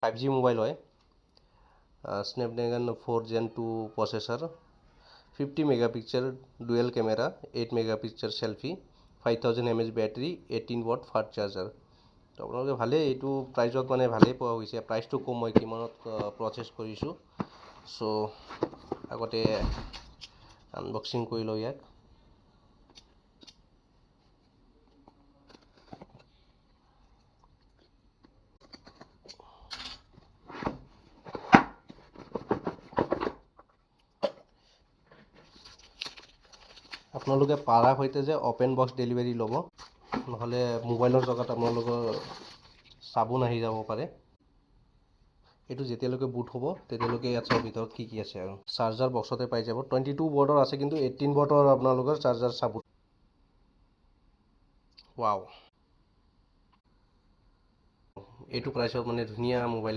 5G mobile হয় Snapdragon 4 Gen 2 প্ৰচেছৰ 50 megapixel dual camera 8 megapixel selfie 5000 mAh battery 18 watt fast charger তো আপোনালোকে ভালেই এইটো প্ৰাইজত মানে ভালেই পোৱা হৈছে প্ৰাইচটো কম মই কিমানত প্ৰচেছ কৰিছোঁ সো আগতে আনবক্সিং কৰি লওঁ ইয়াক আপোনালোকে পাৰা হৈতে যে ওপেন বক্স ডেলিভাৰী ল'ব নহলে মোবাইলৰ জগত আপোনালোকৰ সাবুন আহি যাব পাৰে এটো যেতিয়ালৈকে বুট হ'ব তেতিয়ালৈকে ইয়াত সব ভিতৰত কি আছে আৰু চাৰ্জাৰ বক্সতে পাই যাব 22 বৰ্ডৰ আছে কিন্তু 18 বৰ্ডৰ আপোনালোকৰ চাৰ্জাৰ সাবুন ওয়াও এইটো প্ৰাইচত মানে ধুনীয়া মোবাইল